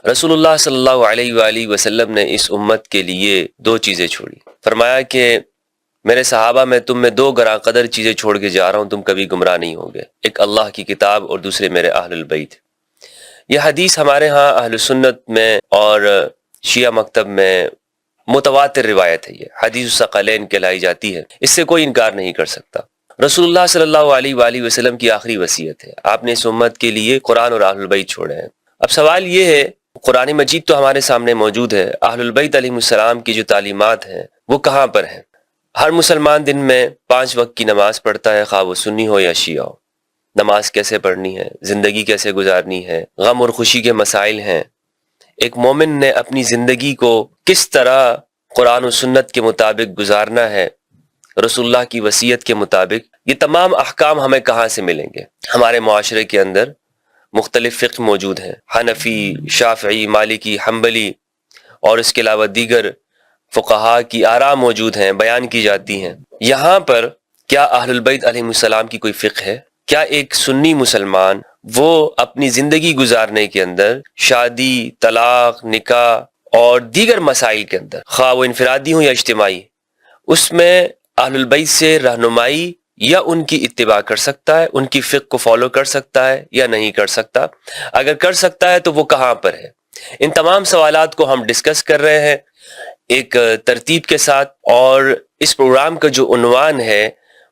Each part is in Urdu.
رسول اللہ صلی اللہ علیہ وآلہ وسلم نے اس امت کے لیے دو چیزیں چھوڑی. فرمایا کہ میرے صحابہ میں تم میں دو گراں قدر چیزیں چھوڑ کے جا رہا ہوں، تم کبھی گمراہ نہیں ہوگے. ایک اللہ کی کتاب اور دوسرے میرے اہل البیت. یہ حدیث ہمارے ہاں اہل سنت میں اور شیعہ مکتب میں متواتر روایت ہے. یہ حدیث الثقلین کہلائی جاتی ہے، اس سے کوئی انکار نہیں کر سکتا. رسول اللہ صلی اللہ علیہ وآلہ وسلم کی آخری وصیت ہے. آپ نے اس امت کے لیے قرآن اور اہل البیت چھوڑے ہیں. اب سوال یہ ہے، قرآن مجید تو ہمارے سامنے موجود ہے، اہل البیت علیہ السلام کی جو تعلیمات ہیں وہ کہاں پر ہیں؟ ہر مسلمان دن میں 5 وقت کی نماز پڑھتا ہے، خواہ وہ سنی ہو یا شیعہ ہو. نماز کیسے پڑھنی ہے، زندگی کیسے گزارنی ہے، غم اور خوشی کے مسائل ہیں. ایک مومن نے اپنی زندگی کو کس طرح قرآن و سنت کے مطابق گزارنا ہے، رسول اللہ کی وصیت کے مطابق. یہ تمام احکام ہمیں کہاں سے ملیں گے؟ ہمارے معاشرے کے اندر مختلف فقہ موجود ہیں، حنفی، شافعی، مالکی، حنبلی، اور اس کے علاوہ دیگر فقہا کی آراء موجود ہیں، بیان کی جاتی ہیں. یہاں پر کیا اہل البیت علیہ السلام کی کوئی فقہ ہے؟ کیا ایک سنی مسلمان وہ اپنی زندگی گزارنے کے اندر شادی، طلاق، نکاح اور دیگر مسائل کے اندر، خواہ وہ انفرادی ہوں یا اجتماعی، اس میں اہل البیت سے رہنمائی یا ان کی اتباع کر سکتا ہے، ان کی فقہ کو فالو کر سکتا ہے یا نہیں کر سکتا؟ اگر کر سکتا ہے تو وہ کہاں پر ہے؟ ان تمام سوالات کو ہم ڈسکس کر رہے ہیں ایک ترتیب کے ساتھ، اور اس پروگرام کا جو عنوان ہے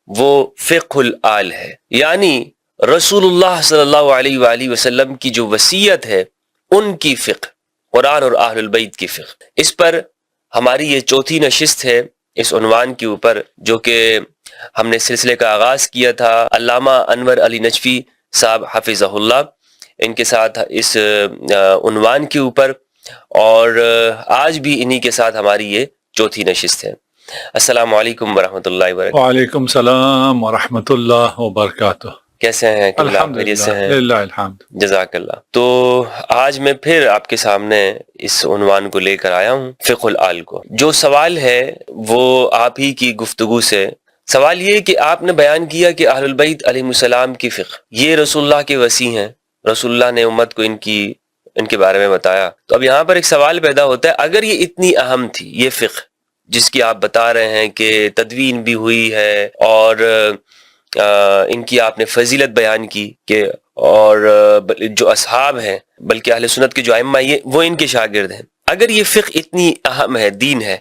وہ فقہ الآل ہے، یعنی رسول اللہ صلی اللہ علیہ وآلہ وسلم کی جو وصیت ہے ان کی فقہ، قرآن اور اہل البیت کی فقہ. اس پر ہماری یہ چوتھی نشست ہے اس عنوان کے اوپر، جو کہ ہم نے سلسلے کا آغاز کیا تھا علامہ انور علی نجفی صاحب حفظہ اللہ ان کے ساتھ اس عنوان کے اوپر، اور آج بھی انہی کے ساتھ ہماری یہ چوتھی نشست ہے. السلام علیکم ورحمۃ اللہ وبرکاتہ. وعلیکم السلام ورحمۃ اللہ وبرکاتہ. کیسے ہیں؟ الحمدللہ الحمد. جزاک اللہ. تو آج میں پھر آپ کے سامنے اس عنوان کو لے کر آیا ہوں، فقہ الآل کو. جو سوال ہے وہ آپ ہی کی گفتگو سے سوال یہ کہ آپ نے بیان کیا کہ اہل البیت علیہ السلام کی فقہ یہ رسول اللہ کے وصی ہیں، رسول اللہ نے امت کو ان کے بارے میں بتایا. تو اب یہاں پر ایک سوال پیدا ہوتا ہے، اگر یہ اتنی اہم تھی یہ فقہ جس کی آپ بتا رہے ہیں کہ تدوین بھی ہوئی ہے اور ان کی آپ نے فضیلت بیان کی کہ اور جو اصحاب ہیں بلکہ اہل سنت کے جو ائمہ وہ ان کے شاگرد ہیں، اگر یہ فقہ اتنی اہم ہے، دین ہے،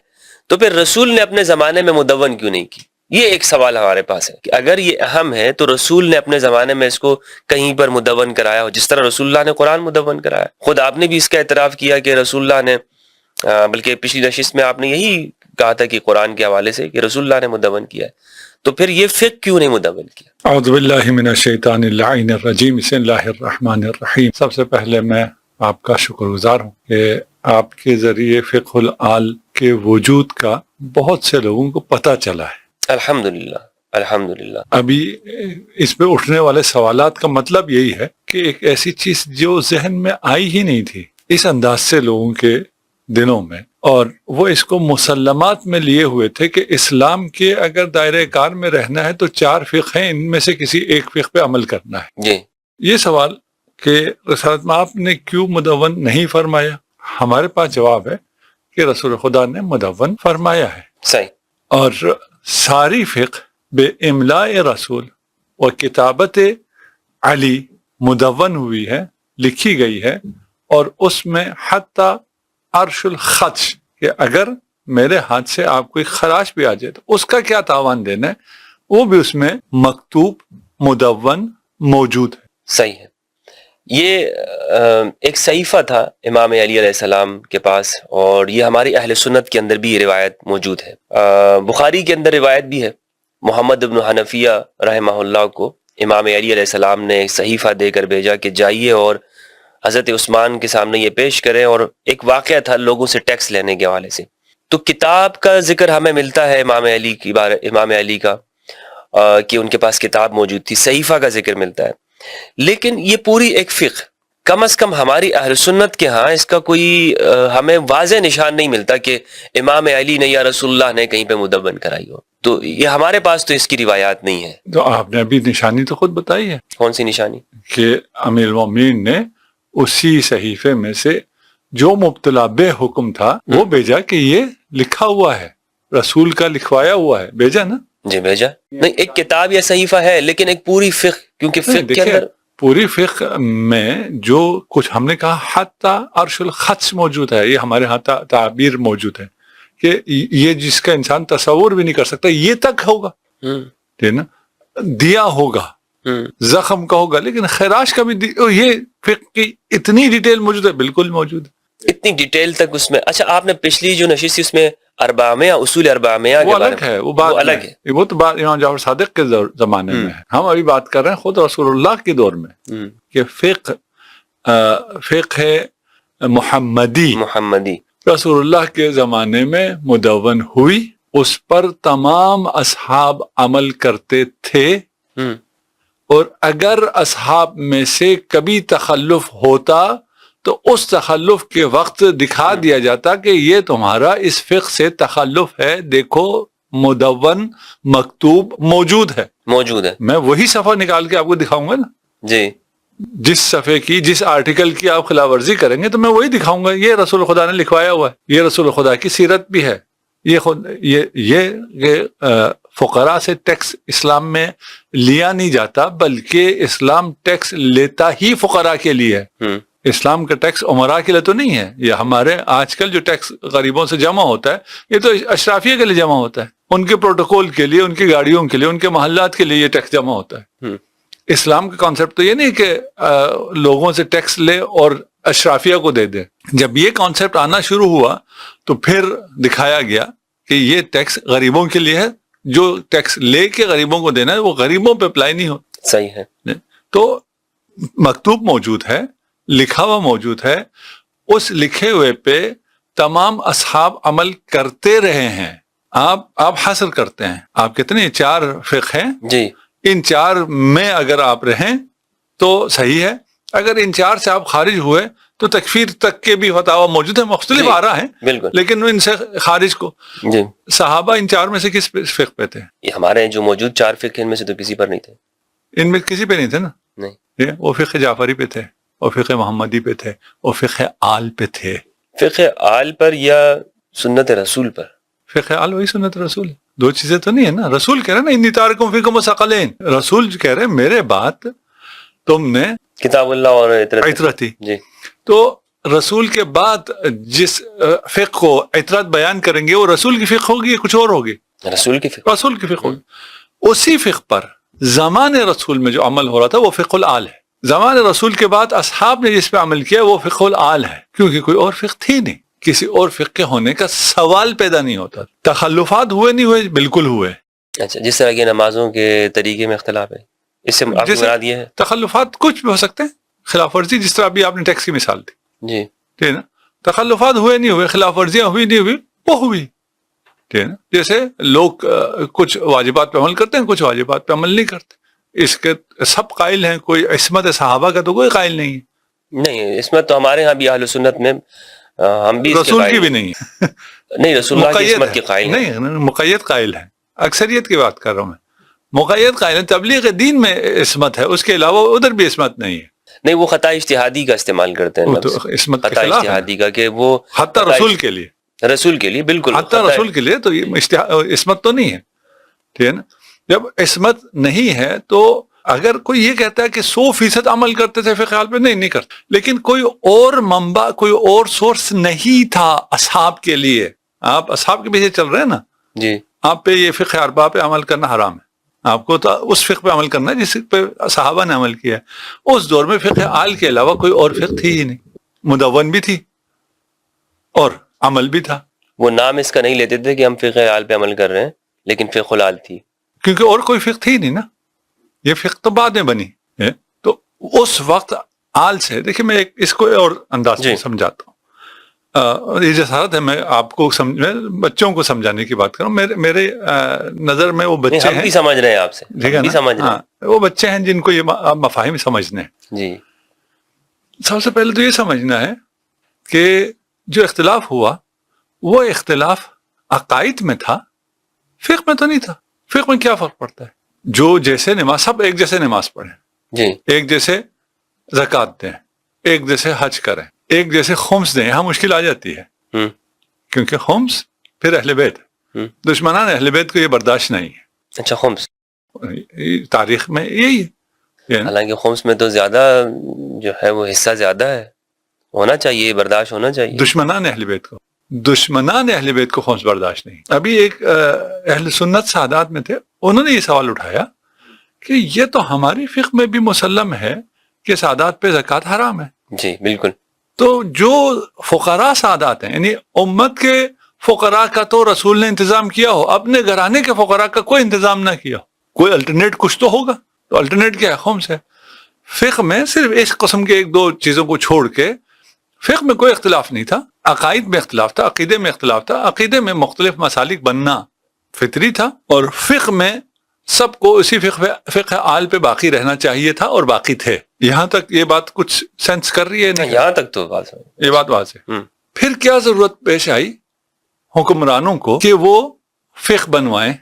تو پھر رسول نے اپنے زمانے میں مدون کیوں نہیں کی؟ یہ ایک سوال ہمارے پاس ہے کہ اگر یہ اہم ہے تو رسول نے اپنے زمانے میں اس کو کہیں پر مدون کرایا ہو، جس طرح رسول اللہ نے قرآن مدون کرایا. خود آپ نے بھی اس کا اعتراف کیا کہ رسول اللہ نے، بلکہ پچھلی نشست میں آپ نے یہی کہا تھا کہ قرآن کے حوالے سے کہ رسول اللہ نے مدون کیا ہے، تو پھر یہ فقہ کیوں نہیں مدون کیا؟ اعوذ باللہ من الشیطان اللعین الرجیم. بسم اللہ الرحمن الرحیم. سب سے پہلے میں آپ کا شکر گزار ہوں کہ آپ کے ذریعے فقہ الآل کے وجود کا بہت سے لوگوں کو پتہ چلا ہے. الحمدللہ الحمدللہ. ابھی اس پہ اٹھنے والے سوالات کا مطلب یہی ہے کہ ایک ایسی چیز جو ذہن میں آئی ہی نہیں تھی اس انداز سے لوگوں کے دلوں میں، اور وہ اس کو مسلمات میں لیے ہوئے تھے کہ اسلام کے اگر دائرہ کار میں رہنا ہے تو 4 فقہ ہیں، ان میں سے کسی ایک فقہ پہ عمل کرنا ہے. جی. یہ سوال کہ رسالت میں آپ نے کیوں مدون نہیں فرمایا، ہمارے پاس جواب ہے کہ رسول خدا نے مدون فرمایا ہے. صحیح. اور ساری فقہ بے املاء رسول و کتابت علی مدون ہوئی ہے، لکھی گئی ہے، اور اس میں حتی عرش الخدش کہ اگر میرے ہاتھ سے آپ کوئی خراش بھی آ جائے تو اس کا کیا تاوان دینا ہے، وہ بھی اس میں مکتوب مدون موجود ہے. صحیح ہے. یہ ایک صحیفہ تھا امام علی علیہ السلام کے پاس، اور یہ ہماری اہل سنت کے اندر بھی یہ روایت موجود ہے. بخاری کے اندر روایت بھی ہے، محمد بن حنفیہ رحمہ اللہ کو امام علی علیہ السلام نے ایک صحیفہ دے کر بھیجا کہ جائیے اور حضرت عثمان کے سامنے یہ پیش کریں، اور ایک واقعہ تھا لوگوں سے ٹیکس لینے کے حوالے سے. تو کتاب کا ذکر ہمیں ملتا ہے امام علی کا کہ ان کے پاس کتاب موجود تھی، صحیفہ کا ذکر ملتا ہے، لیکن یہ پوری ایک فقہ کم از کم ہماری اہل سنت کے ہاں اس کا کوئی ہمیں واضح نشان نہیں ملتا کہ امام علی نے یا رسول اللہ نے کہیں پہ مدون کرائی ہو. تو یہ ہمارے پاس تو اس کی روایات نہیں ہے. تو آپ نے ابھی نشانی تو خود بتائی ہے. کون سی نشانی؟ کہ امیر المومنین نے اسی صحیفے میں سے جو مبتلا بے حکم تھا وہ بھیجا کہ یہ لکھا ہوا ہے، رسول کا لکھوایا ہوا ہے، بھیجا نا. جی بھیجا. نہیں ایک کتاب یا صحیفہ ہے لیکن ایک پوری فقہ، کیونکہ فقہ کے دیکھیں اندر پوری فقہ میں جو کچھ ہم نے کہا حتی عرش الخطس موجود ہے، یہ ہمارے ہاں تعبیر موجود ہے کہ یہ جس کا انسان تصور بھی نہیں کر سکتا یہ تک ہوگا، ٹھیک نا، دیا ہوگا، زخم کا ہوگا، لیکن خراش کا بھی یہ فقہ کی اتنی ڈیٹیل موجود ہے، بالکل موجود ہے، اتنی ڈیٹیل تک اس میں. اچھا آپ نے پچھلی جو نشست تھی اس میں اربعہ اصول اربعہ وہ الگ ہے، وہ بات الگ ہے. وہ تو بات امام جعفر صادق کے زمانے میں ہے. ہم ابھی بات کر رہے ہیں خود رسول اللہ کے دور میں کہ فقہ محمدی رسول اللہ کے زمانے میں مدون ہوئی، اس پر تمام اصحاب عمل کرتے تھے، اور اگر اصحاب میں سے کبھی تخلف ہوتا تو اس تخلف کے وقت دکھا دیا جاتا کہ یہ تمہارا اس فقہ سے تخلف ہے، دیکھو مدون مکتوب موجود ہے. میں وہی صفحہ نکال کے آپ کو دکھاؤں گا نا جی، جس صفحے کی جس آرٹیکل کی آپ خلاف ورزی کریں گے تو میں وہی دکھاؤں گا، یہ رسول خدا نے لکھوایا ہوا ہے، یہ رسول خدا کی سیرت بھی ہے. یہ فقراء سے ٹیکس اسلام میں لیا نہیں جاتا، بلکہ اسلام ٹیکس لیتا ہی فقراء کے لیے ہے. اسلام کا ٹیکس عمراء کے لیے تو نہیں ہے. یہ ہمارے آج کل جو ٹیکس غریبوں سے جمع ہوتا ہے یہ تو اشرافیہ کے لیے جمع ہوتا ہے، ان کے پروٹوکول کے لیے، ان کی گاڑیوں کے لیے، ان کے محلات کے لیے یہ ٹیکس جمع ہوتا ہے. اسلام کا کانسیپٹ تو یہ نہیں کہ لوگوں سے ٹیکس لے اور اشرافیہ کو دے دے. جب یہ کانسیپٹ آنا شروع ہوا تو پھر دکھایا گیا کہ یہ ٹیکس غریبوں کے لیے ہے، جو ٹیکس لے کے غریبوں کو دینا ہے وہ غریبوں پہ اپلائی نہیں ہو. صحیح ہے. تو مکتوب موجود ہے، لکھا ہوا موجود ہے، اس لکھے ہوئے پہ تمام اصحاب عمل کرتے رہے ہیں. آپ حاصل کرتے ہیں، آپ کتنے 4 فقہ ہیں جی، ان 4 میں اگر آپ رہیں تو صحیح ہے، اگر ان 4 سے آپ خارج ہوئے تو تکفیر تک کے بھی فتاوی موجود ہیں، مختلف آراء ہیں بالکل، لیکن ان سے خارج کو جی. صحابہ ان 4 میں سے کس فقہ پہ تھے؟ یہ ہمارے جو موجود 4 فقہ ان میں سے تو کسی پر نہیں تھے. ان میں کسی پہ نہیں تھے نا. نہیں، وہ فقہ جعفری پہ تھے، وہ فقہ محمدی پہ تھے، وہ فقہ آل پہ تھے. فقہ آل پر یا سنت رسول پر؟ فقہ آل وہی سنت رسول ہے، 2 چیزیں تو نہیں ہے نا. رسول کہہ رہے ہیں نا انی تارکم فیکم ثقلین، رسول کہہ رہے ہیں میرے بات تم نے کتاب اللہ اور عطرت تھی. جی، تو رسول کے بعد جس فقہ کو عطرت بیان کریں گے وہ رسول کی فقہ ہوگی، کچھ اور ہوگی؟ رسول کی فقہ. رسول کی فقہ ہوگی. اسی فقہ پر زمان رسول میں جو عمل ہو رہا تھا وہ فقہ الآل ہے. زمان رسول کے بعد اصحاب نے جس پہ عمل کیا وہ فقہ الآل ہے، کیونکہ کوئی اور فقہ تھی نہیں، کسی اور فقہ کے ہونے کا سوال پیدا نہیں ہوتا. تخلفات ہوئے نہیں ہوئے؟ بالکل ہوئے. اچھا، جس طرح کی نمازوں کے طریقے میں اختلاف ہے، اس سے آپ کی مراد یہ ہے؟ تخلفات کچھ بھی ہو سکتے ہیں، خلاف ورزی جس طرح ابھی آپ نے ٹیکس کی مثال دی، جی ٹھیک ہے نا. تخلفات ہوئے نہیں ہوئے، خلاف ورزیاں ہوئی نہیں ہوئی، وہ ہوئی، ٹھیک ہے نا. جیسے لوگ کچھ واجبات پہ عمل کرتے ہیں، کچھ واجبات پہ عمل نہیں کرتے، اس کے سب قائل ہیں. کوئی عصمت صحابہ کا تو کوئی قائل نہیں ہے. نہیں، عصمت تو ہمارے ہاں بھی اہل سنت میں ہم بھی رسول کی بھی نہیں ہے. نہیں، رسول اللہ کی عصمت کی قائل ہے. نہیں، مقید قائل ہے. اکثریت کی بات کر رہا ہوں میں. مقید قائل ہے، تبلیغ دین میں عصمت ہے، اس کے علاوہ ادھر بھی عصمت نہیں ہے. نہیں، وہ خطا اجتہادی کا استعمال کرتے ہیں لفظ، عصمت کے خطا خلاف اجتہادی کا، کہ وہ حتی رسول کے لیے، رسول کے لیے بالکل حتی رسول کے لیے تو یہ عصمت تو نہیں ہے، ٹھیک ہے نا. جب عصمت نہیں ہے تو اگر کوئی یہ کہتا ہے کہ 100% عمل کرتے تھے فقہ پہ، نہیں کرتے، لیکن کوئی اور منبع، کوئی اور سورس نہیں تھا اصحاب کے لیے. آپ اصحاب کے پیچھے چل رہے ہیں نا جی. آپ پہ یہ فقہ اربعہ پہ عمل کرنا حرام ہے. آپ کو تو اس فقہ پہ عمل کرنا ہے جس پہ صحابہ نے عمل کیا ہے. اس دور میں فقہ آل کے علاوہ کوئی اور فقہ تھی ہی نہیں. مدون بھی تھی اور عمل بھی تھا. وہ نام اس کا نہیں لیتے تھے کہ ہم فقہ آل پہ عمل کر رہے ہیں، لیکن فقہ الآل تھی، کیونکہ اور کوئی فقہ تھی نہیں نا. یہ فقہ تو بعد میں بنی ہے. تو اس وقت آل سے دیکھیں، میں اس کو اور انداز سے سمجھاتا ہوں. یہ جسارت ہے، میں آپ کو بچوں کو سمجھانے کی بات کروں. میرے نظر میں وہ بچے ہیں، ہم بھی سمجھ رہے ہیں آپ سے، ہم بھی سمجھ رہے ہیں. وہ بچے ہیں جن کو یہ مفاہیم سمجھنے ہیں. جی. سب سے پہلے تو یہ سمجھنا ہے کہ جو اختلاف ہوا وہ اختلاف عقائد میں تھا، فقہ میں تو نہیں تھا. فقہ میں کیا فرق پڑتا ہے؟ جو جیسے نماز، سب ایک جیسے نماز پڑھیں، جی، ایک جیسے زکوٰۃ دیں، ایک جیسے حج کریں، ایک جیسے خمس دیں، یہاں مشکل آ جاتی ہے، ہوں کیونکہ خمس پھر اہل بیت، دشمنان اہل بیت کو یہ برداشت نہیں اچھا خمس، ہے، تاریخ میں یہی ہے، حالانکہ خمس میں تو زیادہ جو ہے وہ حصہ زیادہ ہے، ہونا چاہیے، برداشت ہونا چاہیے. دشمنان اہل بیت کو، دشمنان اہل بیت کو خمس برداشت نہیں. ابھی ایک اہل سنت سادات میں تھے، انہوں نے یہ سوال اٹھایا کہ یہ تو ہماری فقہ میں بھی مسلم ہے کہ سادات پہ زکوٰۃ حرام ہے. جی بالکل. تو جو فقراء سادات ہیں، یعنی امت کے فقراء کا تو رسول نے انتظام کیا ہو، اپنے گھرانے کے فقراء کا کوئی انتظام نہ کیا ہو، کوئی الٹرنیٹ کچھ تو ہوگا. تو الٹرنیٹ کیا ہے؟ خمس ہے. فقہ میں صرف اس قسم کے ایک دو چیزوں کو چھوڑ کے فقہ میں کوئی اختلاف نہیں تھا. عقائد میں اختلاف تھا، عقیدے میں اختلاف تھا، عقیدے میں مختلف مسالک بننا فطری تھا، اور فقہ میں سب کو اسی فقہ آل پہ باقی رہنا چاہیے تھا اور باقی تھے. یہاں تک یہ بات کچھ سینس کر رہی ہے؟ نہیں، یہاں تک تو بات ہے. یہ بات واضح. پھر کیا ضرورت پیش آئی حکمرانوں کو کہ وہ فقہ بنوائیں،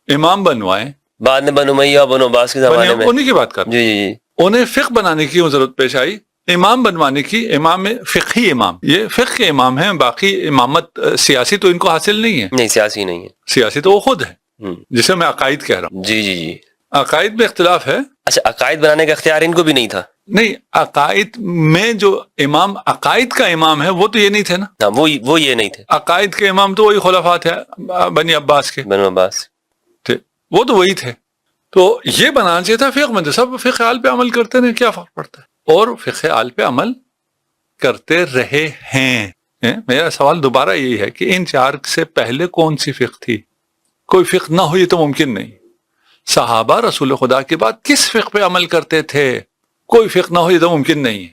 امام بنوائیں؟ بعد میں بنو امیہ بنو عباس کے زمانے میں انہیں کی بات کر، جی جی جی انہیں فقہ بنانے کی ضرورت پیش آئی، امام بنوانے کی. امام فقہی امام، یہ فقہ کے امام ہیں، باقی امامت سیاسی تو ان کو حاصل نہیں ہے. نہیں سیاسی نہیں ہے، سیاسی تو وہ خود ہے، جسے میں عقائد کہہ رہا ہوں. جی جی جی. عقائد میں اختلاف ہے. اچھا عقائد بنانے کا اختیار ان کو بھی نہیں تھا؟ نہیں، عقائد میں جو امام عقائد کا امام ہے وہ تو یہ نہیں تھے نا. ہاں وہ یہ نہیں تھے. عقائد کے امام تو وہی خلفاء تھے بنی عباس کے، بنو عباس تھے، وہ تو وہی تھے. تو یہ بنانا چاہیے تھا فقہ میں، تو سب فقہ آل پہ عمل کرتے رہے، کیا فرق پڑتا ہے؟ اور فقہ آل پہ عمل کرتے رہے ہیں. میرا سوال دوبارہ یہی ہے کہ ان چار سے پہلے کون سی فقہ تھی؟ کوئی فقہ نہ ہو یہ تو ممکن نہیں. صحابہ رسول خدا کے بعد کس فقہ پہ عمل کرتے تھے؟ کوئی فقہ نہ ہو یہ تو ممکن نہیں ہے.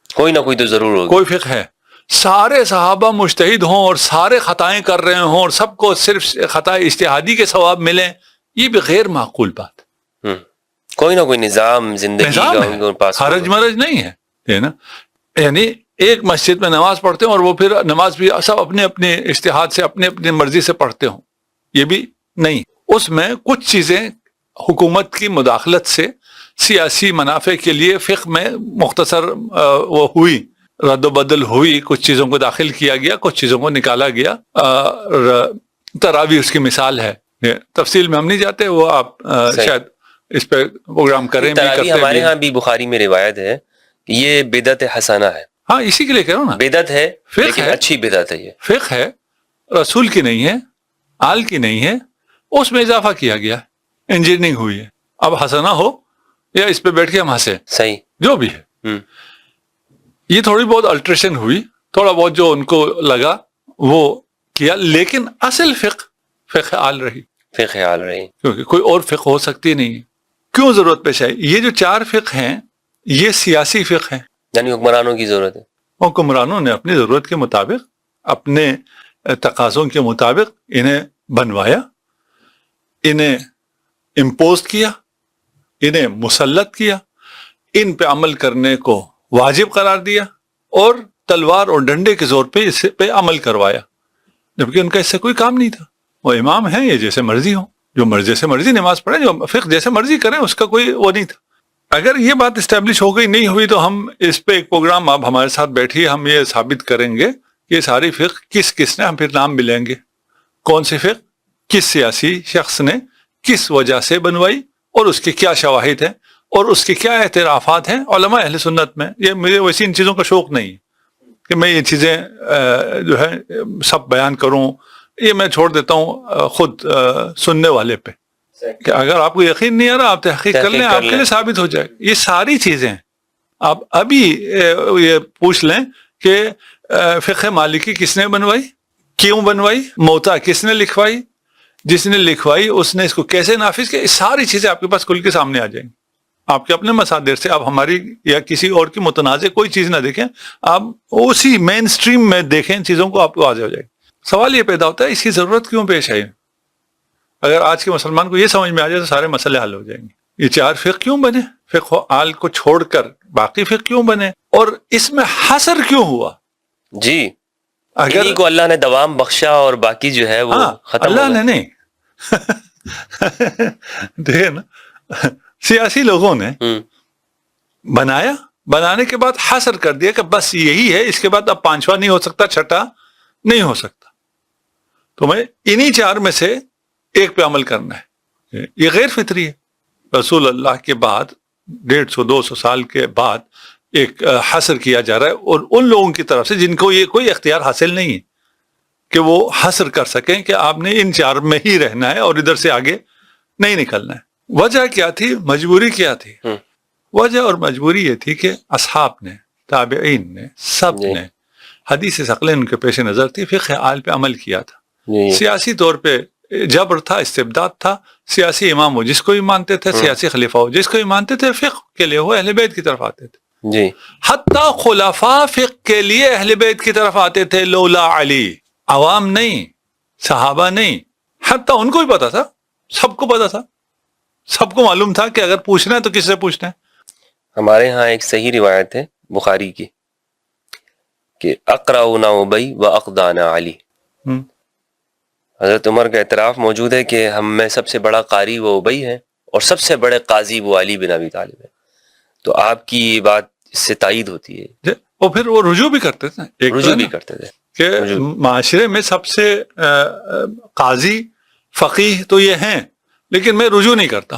کوئی نہ کوئی تو ضرور ہوگا. کوئی فقہ ہے. سارے صحابہ مجتہد ہوں اور سارے خطائیں کر رہے ہوں اور سب کو صرف خطا اجتہادی کے ثواب ملیں، یہ بھی غیر معقول بات. کوئی نہ کوئی نظام زندگی کا ان کے پاس، حرج مرج نہیں ہے نا. یعنی ایک مسجد میں نماز پڑھتے ہیں اور وہ پھر نماز بھی سب اپنے اپنے اجتہاد سے اپنے اپنی مرضی سے پڑھتے ہوں، یہ بھی نہیں. اس میں کچھ چیزیں حکومت کی مداخلت سے سیاسی منافع کے لیے فقہ میں مختصر وہ ہوئی، رد و بدل ہوئی، کچھ چیزوں کو داخل کیا گیا، کچھ چیزوں کو نکالا گیا. تراویح اس کی مثال ہے. تفصیل میں ہم نہیں جاتے، وہ آپ شاید اس پہ پروگرام کریں بھی کرتے. ہمارے ہاں بھی بخاری میں روایت ہے کہ یہ بدعت حسنہ ہے. ہاں اسی کے لیے کہہ رہا ہوں نا، بدعت ہے لیکن ہے، اچھی بدعت ہے. یہ فقہ ہے، رسول کی نہیں ہے، آل کی نہیں ہے، اس میں اضافہ کیا گیا، انجینئرنگ ہوئی ہے. اب حسنہ ہو یا اس پہ بیٹھ کے ہم ہنسے، صحیح جو بھی ہے، یہ تھوڑی بہت الٹریشن ہوئی، تھوڑا بہت جو ان کو لگا وہ کیا، لیکن اصل فقہ آل رہی. فقہ آل رہی، کیونکہ کوئی اور فقہ ہو سکتی نہیں ہے. کیوں ضرورت پیش آئی؟ یہ جو چار فقہ ہیں یہ سیاسی فقہ ہیں، یعنی حکمرانوں کی ضرورت ہے. حکمرانوں نے اپنی ضرورت کے مطابق، اپنے تقاضوں کے مطابق انہیں بنوایا، انہیں امپوز کیا، انہیں مسلط کیا، ان پہ عمل کرنے کو واجب قرار دیا اور تلوار اور ڈنڈے کے زور پہ اس پہ عمل کروایا، جبکہ ان کا اس سے کوئی کام نہیں تھا. وہ امام ہیں، یہ جیسے مرضی ہوں، جو مرضی سے مرضی نماز پڑھیں، جو فقہ جیسے مرضی کریں، اس کا کوئی وہ نہیں تھا. اگر یہ بات اسٹیبلش ہو گئی، نہیں ہوئی، تو ہم اس پہ ایک پروگرام، آپ ہمارے ساتھ بیٹھیے، ہم یہ ثابت کریں گے کہ یہ ساری فقہ کس نے، ہم پھر نام بھی لیں گے کون سی فقہ کس سیاسی شخص نے کس وجہ سے بنوائی اور اس کے کیا شواہد ہیں اور اس کے کیا اعترافات ہیں علماء اہل سنت میں. یہ مجھے ویسی ان چیزوں کا شوق نہیں کہ میں یہ چیزیں جو ہے سب بیان کروں، یہ میں چھوڑ دیتا ہوں خود سننے والے پہ، کہ اگر آپ کو یقین نہیں آ رہا آپ تحقیق کر لیں، آپ کے لیے ثابت ہو جائے. یہ ساری چیزیں آپ ابھی یہ پوچھ لیں کہ فقہ مالکی کس نے بنوائی، کیوں بنوائی، موطا کس نے لکھوائی، جس نے لکھوائی اس نے اس کو کیسے نافذ کیا. یہ ساری چیزیں آپ کے پاس کھل کے سامنے آ جائیں گی. آپ کے اپنے مصادر سے، آپ ہماری یا کسی اور کی متنازع کوئی چیز نہ دیکھیں، آپ اسی مین سٹریم میں دیکھیں چیزوں کو، آپ کو واضح ہو جائے گی. سوال یہ پیدا ہوتا ہے اس کی ضرورت کیوں پیش آئی؟ اگر آج کے مسلمان کو یہ سمجھ میں آ جائے تو سارے مسئلے حل ہو جائیں گے. یہ چار فقہ کیوں بنے؟ فقہ آل کو چھوڑ کر باقی فقہ کیوں بنے؟ اور اس میں حصر کیوں ہوا؟ جی اگر انہی کو اللہ نے دوام بخشا اور باقی جو ہے وہ ختم اللہ نے نہیں دیکھیں نا، سیاسی لوگوں نے بنایا، بنانے کے بعد حصر کر دیا کہ بس یہی ہے، اس کے بعد اب پانچواں نہیں ہو سکتا، چھٹا نہیں ہو سکتا، تو میں انہی چار میں سے ایک پہ عمل کرنا ہے. یہ غیر فطری ہے. رسول اللہ کے بعد 150-200 سال کے بعد ایک حصر کیا جا رہا ہے، اور ان لوگوں کی طرف سے جن کو یہ کوئی اختیار حاصل نہیں ہے کہ وہ حصر کر سکیں کہ آپ نے ان چار میں ہی رہنا ہے اور ادھر سے آگے نہیں نکلنا ہے. وجہ کیا تھی؟ مجبوری کیا تھی؟ وجہ اور مجبوری یہ تھی کہ اصحاب نے، تابعین نے، سب نے حدیث ثقلین ان کے پیش نظر تھی، فقہ آل پہ عمل کیا تھا. سیاسی طور پہ جبر تھا، استبداد تھا. سیاسی امام ہو جس کو بھی مانتے تھے، سیاسی خلیفہ ہو جس کو بھی مانتے تھے، فقہ کے لیے وہ اہل بیت کی طرف آتے تھے. جی حتیٰ خلفاء فقہ کے لیے اہل بیت کی طرف آتے تھے، لولا علی. عوام نہیں، صحابہ نہیں، حتیٰ ان کو بھی پتا تھا، سب کو پتا تھا، سب کو معلوم تھا کہ اگر پوچھنا ہے تو کس سے پوچھنا ہے. ہمارے ہاں ایک صحیح روایت ہے بخاری کی کہ اقرأنا ابی و اقدانا علی. حضرت عمر کا اعتراف موجود ہے کہ ہم میں سب سے بڑا قاری وہ ابی ہے اور سب سے بڑے قاضی وہ علی بن ابی طالب ہے. تو آپ کی یہ بات اس سے تائید ہوتی ہے. اور پھر وہ رجوع بھی کرتے تھے، ایک رجوع بھی کرتے تھے کہ معاشرے میں سب سے قاضی فقیہ تو یہ ہیں، لیکن میں رجوع نہیں کرتا.